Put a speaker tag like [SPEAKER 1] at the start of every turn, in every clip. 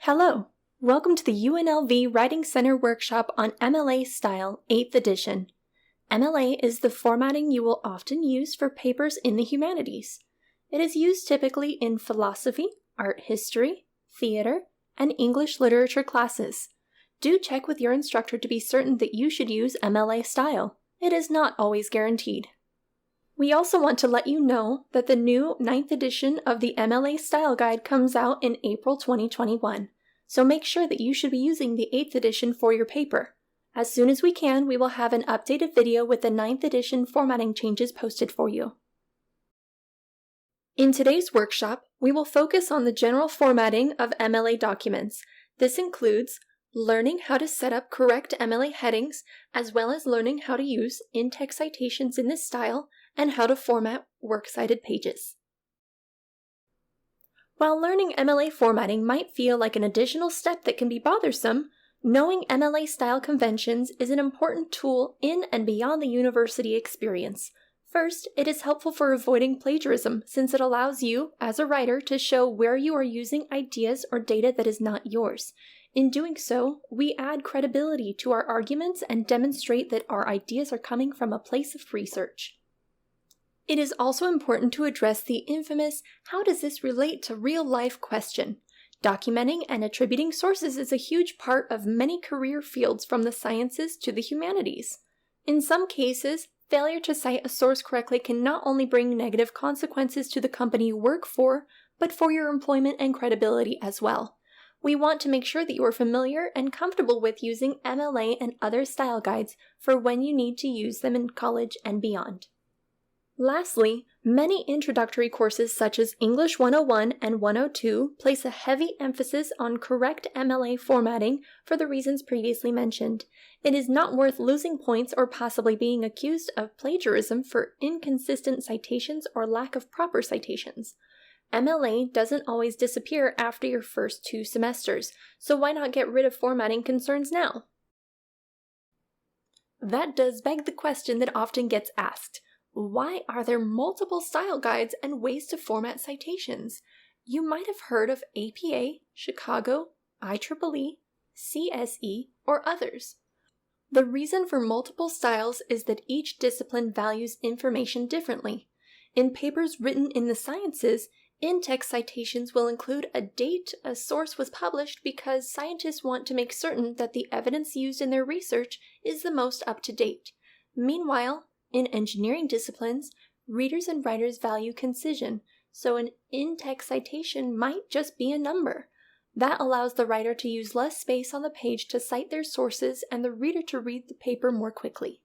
[SPEAKER 1] Hello! Welcome to the UNLV Writing Center workshop on MLA Style 8th edition. MLA is the formatting you will often use for papers in the humanities. It is used typically in philosophy, art history, theater, and English literature classes. Do check with your instructor to be certain that you should use MLA style. It is not always guaranteed. We also want to let you know that the new 9th edition of the MLA Style Guide comes out in April 2021, so make sure that you should be using the 8th edition for your paper. As soon as we can, we will have an updated video with the 9th edition formatting changes posted for you. In today's workshop, we will focus on the general formatting of MLA documents. This includes learning how to set up correct MLA headings, as well as learning how to use in-text citations in this style, and how to format works cited pages. While learning MLA formatting might feel like an additional step that can be bothersome, knowing MLA style conventions is an important tool in and beyond the university experience. First, it is helpful for avoiding plagiarism since it allows you, as a writer, to show where you are using ideas or data that is not yours. In doing so, we add credibility to our arguments and demonstrate that our ideas are coming from a place of research. It is also important to address the infamous "how does this relate to real-life" question. Documenting and attributing sources is a huge part of many career fields from the sciences to the humanities. In some cases, failure to cite a source correctly can not only bring negative consequences to the company you work for, but for your employment and credibility as well. We want to make sure that you are familiar and comfortable with using MLA and other style guides for when you need to use them in college and beyond. Lastly, many introductory courses such as English 101 and 102 place a heavy emphasis on correct MLA formatting for the reasons previously mentioned. It is not worth losing points or possibly being accused of plagiarism for inconsistent citations or lack of proper citations. MLA doesn't always disappear after your first 2 semesters, so why not get rid of formatting concerns now? That does beg the question that often gets asked. Why are there multiple style guides and ways to format citations? You might have heard of APA, Chicago, IEEE, CSE, or others. The reason for multiple styles is that each discipline values information differently. In papers written in the sciences, in-text citations will include a date a source was published because scientists want to make certain that the evidence used in their research is the most up-to-date. Meanwhile, in engineering disciplines, readers and writers value concision, so an in-text citation might just be a number. That allows the writer to use less space on the page to cite their sources and the reader to read the paper more quickly.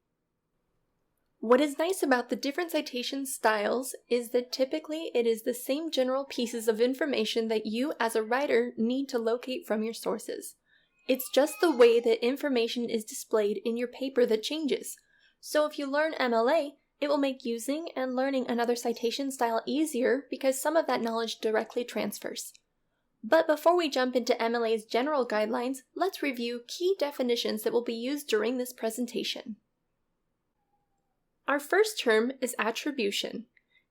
[SPEAKER 1] What is nice about the different citation styles is that typically it is the same general pieces of information that you as a writer need to locate from your sources. It's just the way that information is displayed in your paper that changes. So if you learn MLA, it will make using and learning another citation style easier because some of that knowledge directly transfers. But before we jump into MLA's general guidelines, let's review key definitions that will be used during this presentation. Our first term is attribution.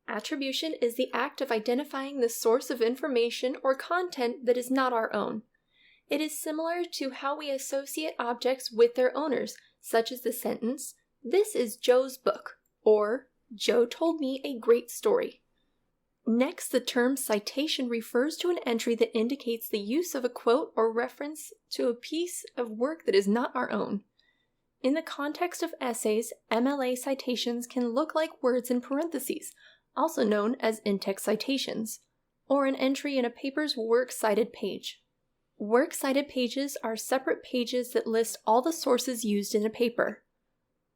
[SPEAKER 1] Attribution is the act of identifying the source of information or content that is not our own. It is similar to how we associate objects with their owners, such as the sentence, "This is Joe's book," or "Joe told me a great story." Next, the term citation refers to an entry that indicates the use of a quote or reference to a piece of work that is not our own. In the context of essays, MLA citations can look like words in parentheses, also known as in-text citations, or an entry in a paper's works cited page. Works cited pages are separate pages that list all the sources used in a paper.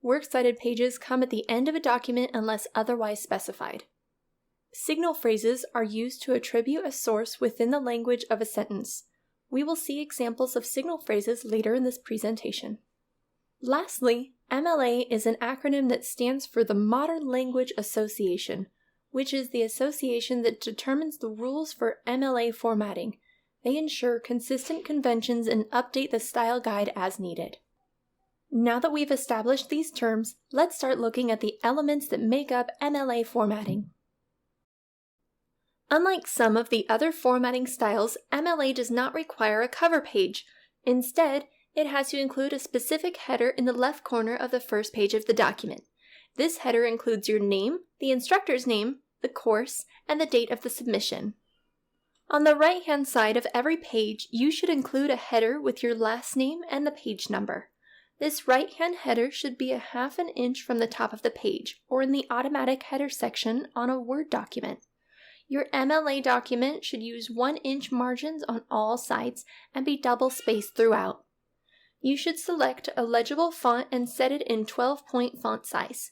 [SPEAKER 1] Works cited pages come at the end of a document unless otherwise specified. Signal phrases are used to attribute a source within the language of a sentence. We will see examples of signal phrases later in this presentation. Lastly, MLA is an acronym that stands for the Modern Language Association, which is the association that determines the rules for MLA formatting. They ensure consistent conventions and update the style guide as needed. Now that we've established these terms, let's start looking at the elements that make up MLA formatting. Unlike some of the other formatting styles, MLA does not require a cover page. Instead, it has to include a specific header in the left corner of the first page of the document. This header includes your name, the instructor's name, the course, and the date of the submission. On the right-hand side of every page, you should include a header with your last name and the page number. This right-hand header should be 1/2 inch from the top of the page, or in the automatic header section on a Word document. Your MLA document should use 1-inch margins on all sides and be double-spaced throughout. You should select a legible font and set it in 12-point font size.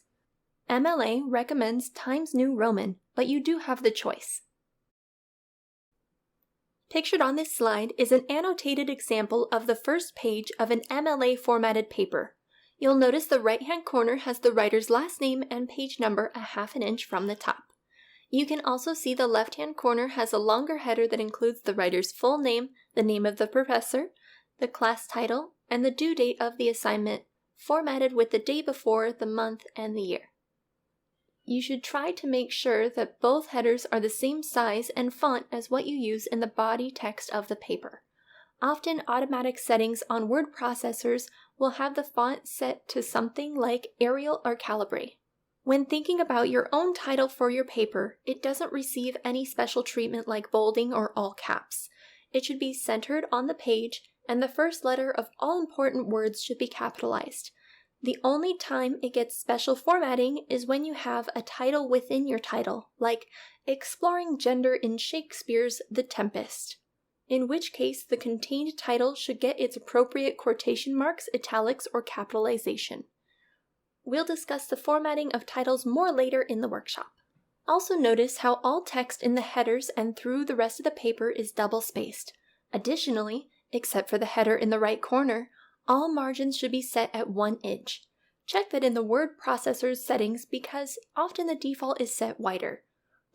[SPEAKER 1] MLA recommends Times New Roman, but you do have the choice. Pictured on this slide is an annotated example of the first page of an MLA formatted paper. You'll notice the right-hand corner has the writer's last name and page number 1/2 inch from the top. You can also see the left-hand corner has a longer header that includes the writer's full name, the name of the professor, the class title, and the due date of the assignment, formatted with the day before, the month, and the year. You should try to make sure that both headers are the same size and font as what you use in the body text of the paper. Often, automatic settings on word processors will have the font set to something like Arial or Calibri. When thinking about your own title for your paper, it doesn't receive any special treatment like bolding or all caps. It should be centered on the page, and the first letter of all important words should be capitalized. The only time it gets special formatting is when you have a title within your title, like Exploring Gender in Shakespeare's The Tempest, in which case the contained title should get its appropriate quotation marks, italics, or capitalization. We'll discuss the formatting of titles more later in the workshop. Also notice how all text in the headers and through the rest of the paper is double-spaced. Additionally, except for the header in the right corner, all margins should be set at 1 inch. Check that in the word processor's settings because often the default is set wider.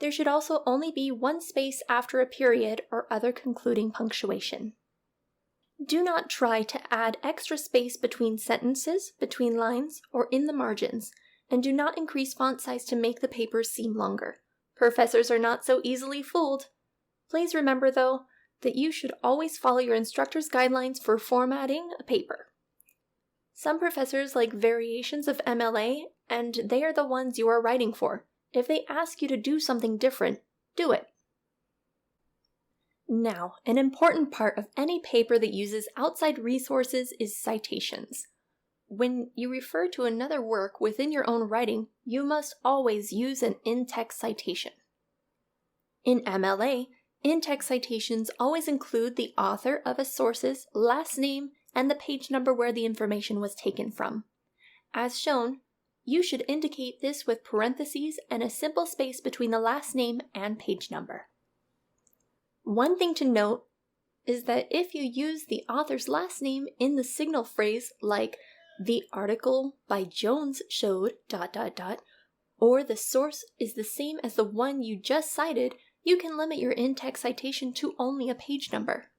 [SPEAKER 1] There should also only be 1 space after a period or other concluding punctuation. Do not try to add extra space between sentences, between lines, or in the margins, and do not increase font size to make the paper seem longer. Professors are not so easily fooled. Please remember, though, that you should always follow your instructor's guidelines for formatting a paper. Some professors like variations of MLA, and they are the ones you are writing for. If they ask you to do something different, do it. Now, an important part of any paper that uses outside resources is citations. When you refer to another work within your own writing, you must always use an in-text citation. In MLA, in-text citations always include the author of a source's last name and the page number where the information was taken from. As shown, you should indicate this with parentheses and a simple space between the last name and page number. One thing to note is that if you use the author's last name in the signal phrase like the article by Jones showed ... or the source is the same as the one you just cited, you can limit your in-text citation to only a page number.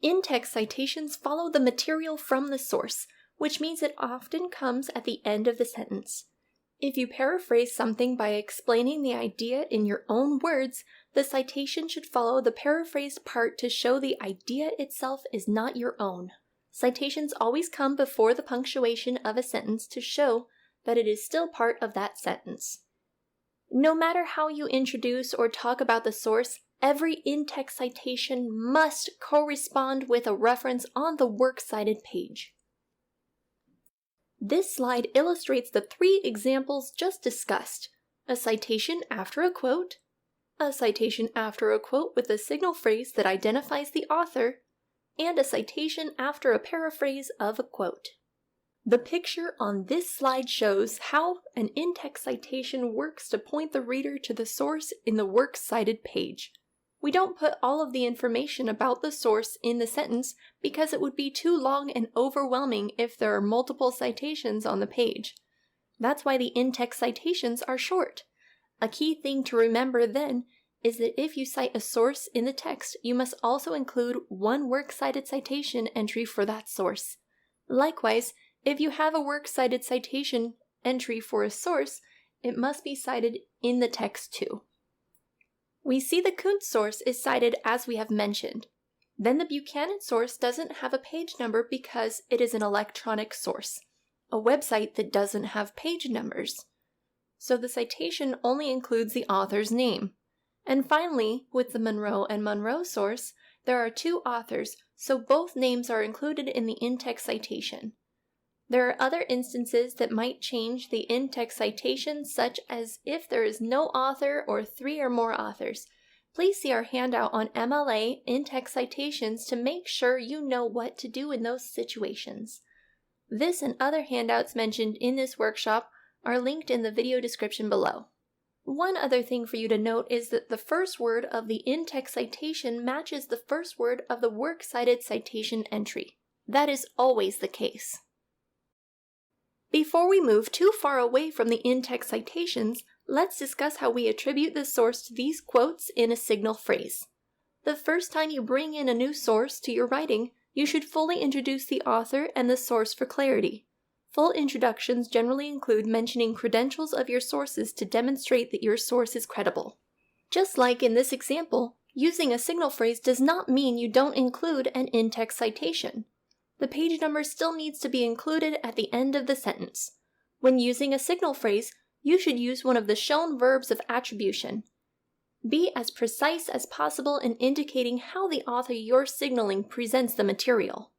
[SPEAKER 1] In-text citations follow the material from the source, which means it often comes at the end of the sentence. If you paraphrase something by explaining the idea in your own words, the citation should follow the paraphrased part to show the idea itself is not your own. Citations always come before the punctuation of a sentence to show that it is still part of that sentence. No matter how you introduce or talk about the source, every in-text citation must correspond with a reference on the works cited page. This slide illustrates the 3 examples just discussed: a citation after a quote, a citation after a quote with a signal phrase that identifies the author, and a citation after a paraphrase of a quote. The picture on this slide shows how an in-text citation works to point the reader to the source in the works cited page. We don't put all of the information about the source in the sentence because it would be too long and overwhelming if there are multiple citations on the page. That's why the in-text citations are short. A key thing to remember then is that if you cite a source in the text, you must also include 1 works cited citation entry for that source. Likewise, if you have a works cited citation entry for a source, it must be cited in the text too. We see the Kuntz source is cited as we have mentioned. Then the Buchanan source doesn't have a page number because it is an electronic source, a website that doesn't have page numbers. So the citation only includes the author's name. And finally, with the Monroe and Monroe source, there are two authors, so both names are included in the in-text citation. There are other instances that might change the in-text citation, such as if there is no author or 3 or more authors. Please see our handout on MLA in-text citations to make sure you know what to do in those situations. This and other handouts mentioned in this workshop are linked in the video description below. One other thing for you to note is that the first word of the in-text citation matches the first word of the works cited citation entry. That is always the case. Before we move too far away from the in-text citations, let's discuss how we attribute the source to these quotes in a signal phrase. The first time you bring in a new source to your writing, you should fully introduce the author and the source for clarity. Full introductions generally include mentioning credentials of your sources to demonstrate that your source is credible. Just like in this example, using a signal phrase does not mean you don't include an in-text citation. The page number still needs to be included at the end of the sentence. When using a signal phrase, you should use one of the shown verbs of attribution. Be as precise as possible in indicating how the author you're signaling presents the material.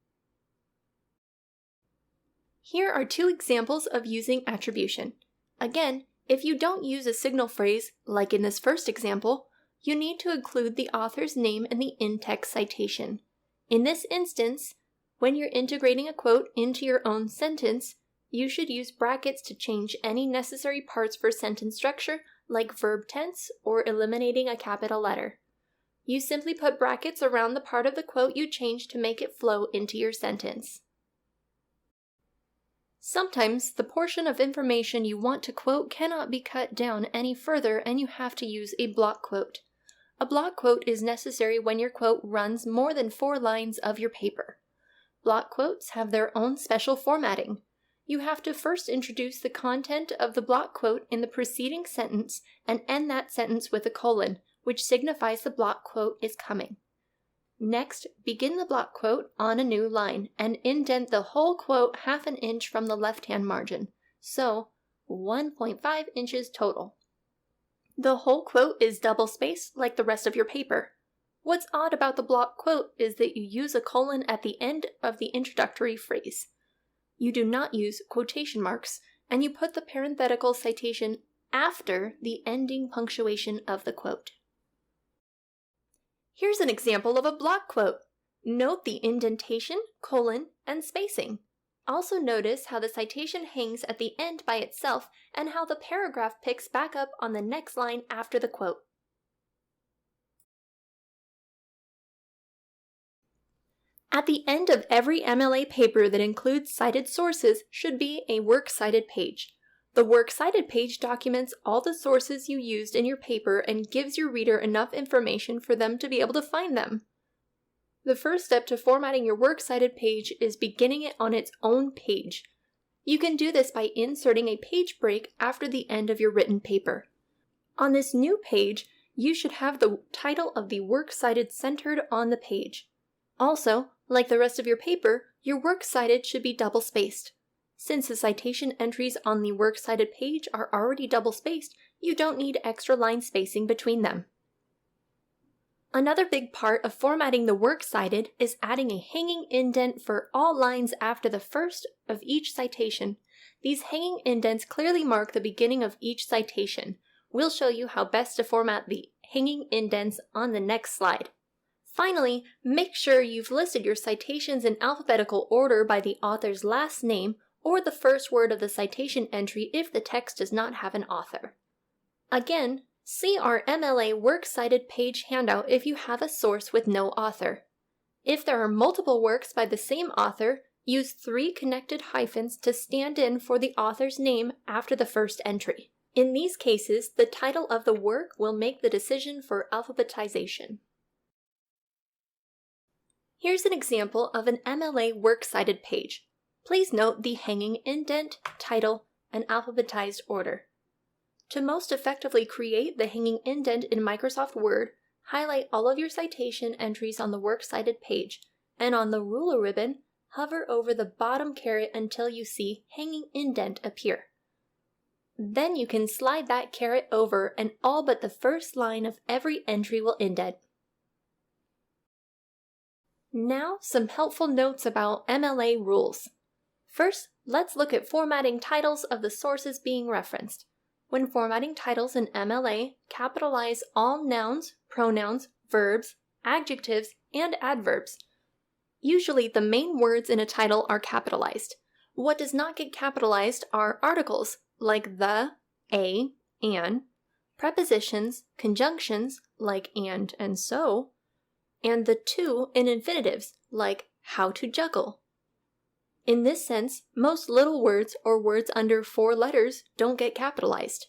[SPEAKER 1] Here are 2 examples of using attribution. Again, if you don't use a signal phrase, like in this first example, you need to include the author's name in the in-text citation. In this instance, when you're integrating a quote into your own sentence, you should use brackets to change any necessary parts for sentence structure, like verb tense or eliminating a capital letter. You simply put brackets around the part of the quote you changed to make it flow into your sentence. Sometimes the portion of information you want to quote cannot be cut down any further and you have to use a block quote. A block quote is necessary when your quote runs more than 4 lines of your paper. Block quotes have their own special formatting. You have to first introduce the content of the block quote in the preceding sentence and end that sentence with a colon, which signifies the block quote is coming. Next, begin the block quote on a new line and indent the whole quote 1/2 inch from the left-hand margin, so 1.5 inches total. The whole quote is double-spaced like the rest of your paper. What's odd about the block quote is that you use a colon at the end of the introductory phrase. You do not use quotation marks, and you put the parenthetical citation after the ending punctuation of the quote. Here's an example of a block quote. Note the indentation, colon, and spacing. Also notice how the citation hangs at the end by itself and how the paragraph picks back up on the next line after the quote. At the end of every MLA paper that includes cited sources should be a works cited page. The works cited page documents all the sources you used in your paper and gives your reader enough information for them to be able to find them. The first step to formatting your works cited page is beginning it on its own page. You can do this by inserting a page break after the end of your written paper. On this new page, you should have the title of the works cited centered on the page. Also, like the rest of your paper, your works cited should be double-spaced. Since the citation entries on the works cited page are already double-spaced, you don't need extra line spacing between them. Another big part of formatting the works cited is adding a hanging indent for all lines after the first of each citation. These hanging indents clearly mark the beginning of each citation. We'll show you how best to format the hanging indents on the next slide. Finally, make sure you've listed your citations in alphabetical order by the author's last name or the first word of the citation entry if the text does not have an author. Again, see our MLA works cited page handout if you have a source with no author. If there are multiple works by the same author, use 3 connected hyphens to stand in for the author's name after the first entry. In these cases, the title of the work will make the decision for alphabetization. Here's an example of an MLA works cited page. Please note the hanging indent, title, and alphabetized order. To most effectively create the hanging indent in Microsoft Word, highlight all of your citation entries on the Works Cited page, and on the ruler ribbon, hover over the bottom caret until you see Hanging Indent appear. Then you can slide that caret over and all but the first line of every entry will indent. Now, some helpful notes about MLA rules. First, let's look at formatting titles of the sources being referenced. When formatting titles in MLA, capitalize all nouns, pronouns, verbs, adjectives, and adverbs. Usually, the main words in a title are capitalized. What does not get capitalized are articles, like the, a, an, prepositions, conjunctions, like and so, and the to in infinitives, like how to juggle. In this sense, most little words or words under 4 letters don't get capitalized.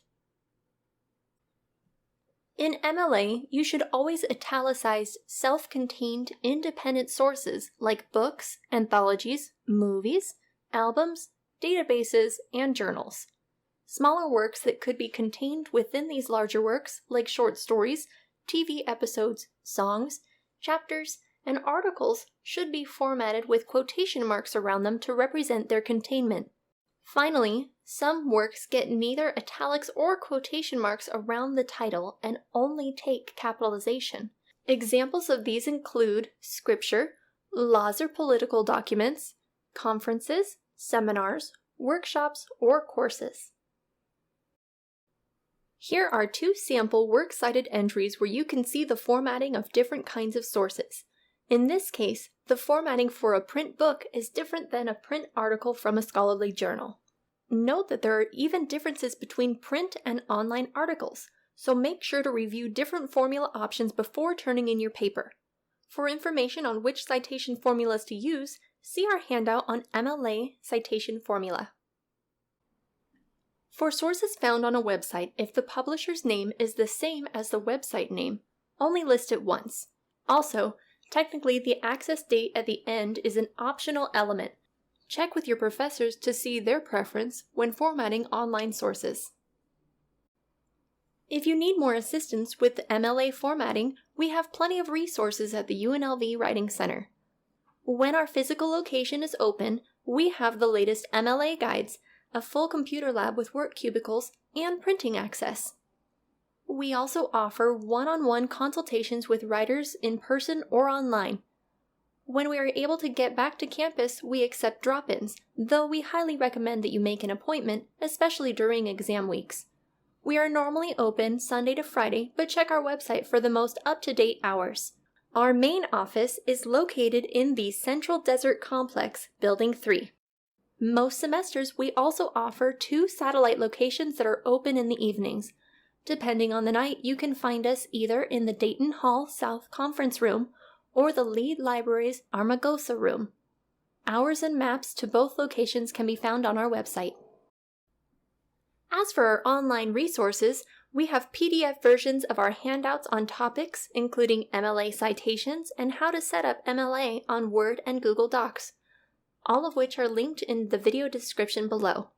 [SPEAKER 1] In MLA, you should always italicize self-contained independent sources like books, anthologies, movies, albums, databases, and journals. Smaller works that could be contained within these larger works, like short stories, TV episodes, songs, chapters, and articles, should be formatted with quotation marks around them to represent their containment. Finally, some works get neither italics or quotation marks around the title and only take capitalization. Examples of these include scripture, laws or political documents, conferences, seminars, workshops, or courses. Here are 2 sample works cited entries where you can see the formatting of different kinds of sources. In this case, the formatting for a print book is different than a print article from a scholarly journal. Note that there are even differences between print and online articles, so make sure to review different formula options before turning in your paper. For information on which citation formulas to use, see our handout on MLA citation formula. For sources found on a website, if the publisher's name is the same as the website name, only list it once. Also, technically the access date at the end is an optional element. Check with your professors to see their preference when formatting online sources. If you need more assistance with MLA formatting, we have plenty of resources at the UNLV Writing Center. When our physical location is open, we have the latest MLA guides, a full computer lab with work cubicles, and printing access. We also offer one-on-one consultations with writers in person or online. When we are able to get back to campus, we accept drop-ins, though we highly recommend that you make an appointment, especially during exam weeks. We are normally open Sunday to Friday, but check our website for the most up-to-date hours. Our main office is located in the Central Desert Complex, Building 3. Most semesters, we also offer 2 satellite locations that are open in the evenings. Depending on the night, you can find us either in the Dayton Hall South Conference Room or the Lead Library's Armagosa Room. Hours and maps to both locations can be found on our website. As for our online resources, we have PDF versions of our handouts on topics, including MLA citations and how to set up MLA on Word and Google Docs, all of which are linked in the video description below.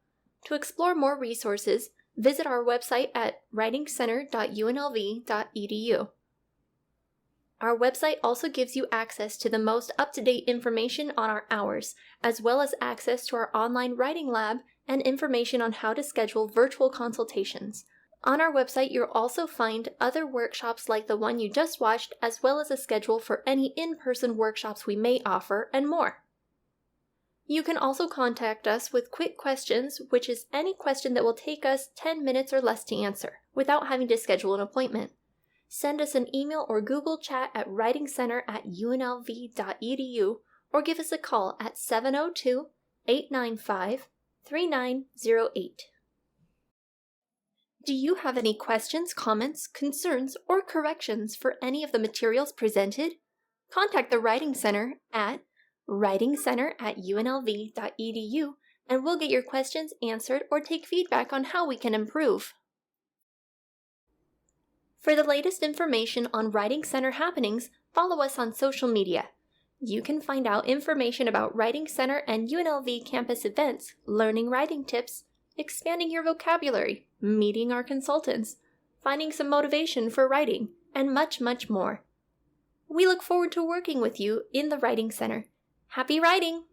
[SPEAKER 1] To explore more resources, visit our website at writingcenter.unlv.edu. Our website also gives you access to the most up-to-date information on our hours, as well as access to our online writing lab and information on how to schedule virtual consultations. On our website, you'll also find other workshops like the one you just watched, as well as a schedule for any in-person workshops we may offer, and more. You can also contact us with quick questions, which is any question that will take us 10 minutes or less to answer, without having to schedule an appointment. Send us an email or Google chat at writingcenter@unlv.edu or give us a call at 702-895-3908. Do you have any questions, comments, concerns, or corrections for any of the materials presented? Contact the Writing Center at writingcenter@unlv.edu and we'll get your questions answered or take feedback on how we can improve. For the latest information on Writing Center happenings, follow us on social media. You can find out information about Writing Center and UNLV campus events, learning writing tips, expanding your vocabulary, meeting our consultants, finding some motivation for writing, and much, much more. We look forward to working with you in the Writing Center. Happy writing!